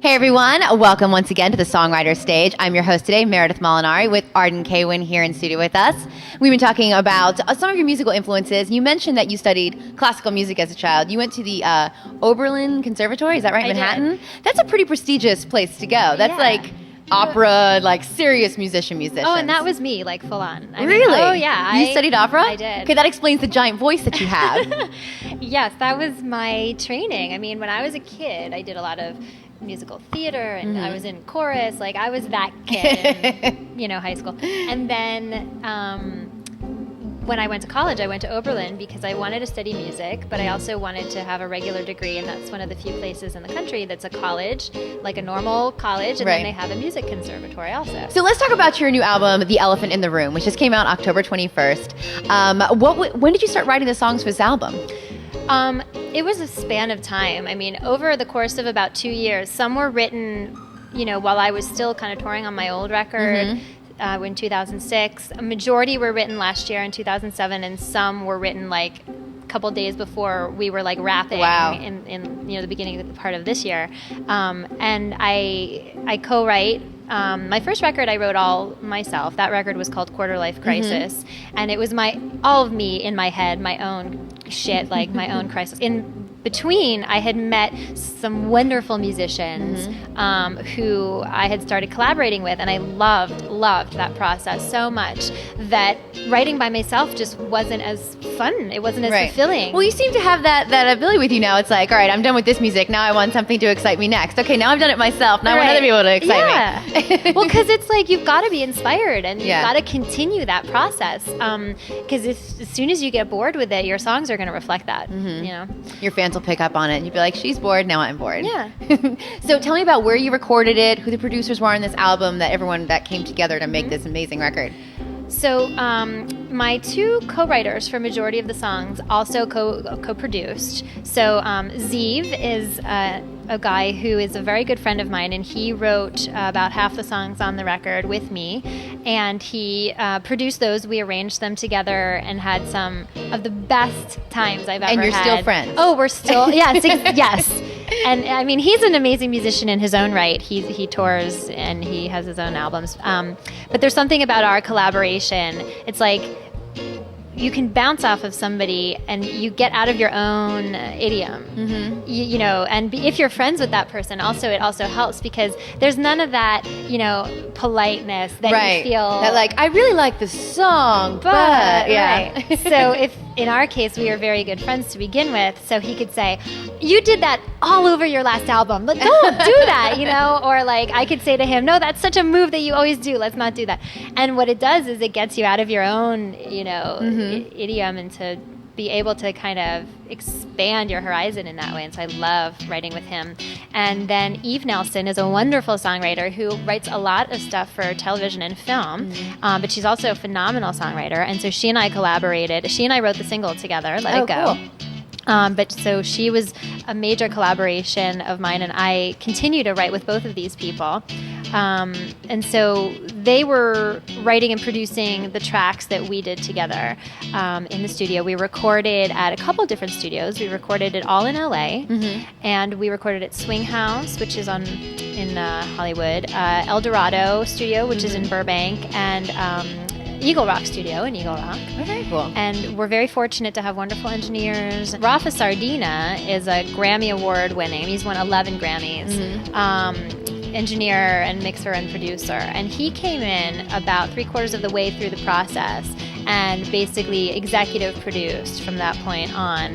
Hey everyone, welcome once again to the Songwriter Stage. I'm your host today, Meredith Molinari, with Arden Kaywin here in studio with us. We've been talking about some of your musical influences. You mentioned that you studied classical music as a child. You went to the Oberlin Conservatory, is that right, Manhattan? Did. That's a pretty prestigious place to go. That's like opera, like serious musicians. Oh, and that was me, like full on. Really? Oh, yeah. You studied opera? I did. Okay, that explains the giant voice that you have. Yes, that was my training. I mean, when I was a kid, I did a lot of musical theater and I was in chorus. Like, I was that kid in, high school. And then when I went to college, I went to Oberlin because I wanted to study music, but I also wanted to have a regular degree, and that's one of the few places in the country that's a college, like a normal college, and then they have a music conservatory also. So let's talk about your new album, The Elephant in the Room, which just came out October 21st. When did you start writing the songs for this album? It was a span of time. I mean, over the course of about 2 years. Some were written, while I was still kind of touring on my old record. In 2006. A majority were written last year in 2007, and some were written like a couple days before we were like wrapping in the beginning part of this year. And I co-write. My first record I wrote all myself. That record was called Quarter Life Crisis, and it was all of me in my head, my own shit, like my own crisis. In between, I had met some wonderful musicians who I had started collaborating with, and I loved that process so much that writing by myself just wasn't as fun. It wasn't as fulfilling. Well, you seem to have that ability with you now. It's like, all right, I'm done with this music. Now I want something to excite me next. Okay, now I've done it myself. Now I want other people to excite me. Well, because it's like you've got to be inspired, and you've got to continue that process. Because as soon as you get bored with it, your songs are going to reflect that. Your fans will pick up on it, and you'd be like, she's bored, now I'm bored. Yeah. So tell me about where you recorded it, who the producers were on this album, everyone that came together to make this amazing record. So my two co-writers for majority of the songs also co-produced. So Ziv is a guy who is a very good friend of mine, and he wrote about half the songs on the record with me, and he produced those. We arranged them together and had some of the best times I've ever had. And you're still friends? Oh, we're still, yes, yes. And I mean, he's an amazing musician in his own right. He tours and he has his own albums. But there's something about our collaboration. It's like you can bounce off of somebody and you get out of your own idiom. And if you're friends with that person, it also helps because there's none of that, politeness that you feel. That like, I really like the song, but So if in our case, we were very good friends to begin with, so he could say, you did that all over your last album. But don't do that, Or like I could say to him, no, that's such a move that you always do. Let's not do that. And what it does is it gets you out of your own, idiom and to be able to kind of expand your horizon in that way. And so I love writing with him. And then Eve Nelson is a wonderful songwriter who writes a lot of stuff for television and film, but she's also a phenomenal songwriter. And so she and I collaborated. She and I wrote the single together, Let It Go. Cool. But so she was a major collaboration of mine, and I continue to write with both of these people. And so they were writing and producing the tracks that we did together in the studio. We recorded at a couple different studios. We recorded it all in LA, and we recorded at Swing House, which is in Hollywood, El Dorado Studio, which is in Burbank, and Eagle Rock Studio in Eagle Rock. Oh, very cool. And we're very fortunate to have wonderful engineers. Rafa Sardina is a Grammy Award winning, he's won 11 Grammys, engineer and mixer and producer. And he came in about 3/4 of the way through the process and basically executive produced from that point on.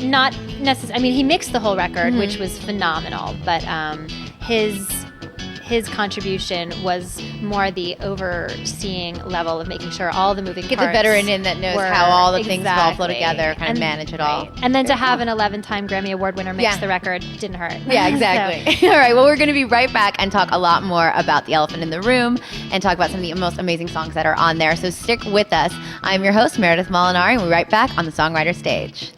Not necessarily, I mean, he mixed the whole record, which was phenomenal, but his contribution was more the overseeing level of making sure all the moving parts. Get the veteran in that knows how all the things all flow together, kind of manage it all. And then to have an 11-time Grammy Award winner mix the record didn't hurt. Yeah, exactly. All right, well, we're going to be right back and talk a lot more about The Elephant in the Room and talk about some of the most amazing songs that are on there. So stick with us. I'm your host, Meredith Molinari, and we'll be right back on the Songwriter Stage.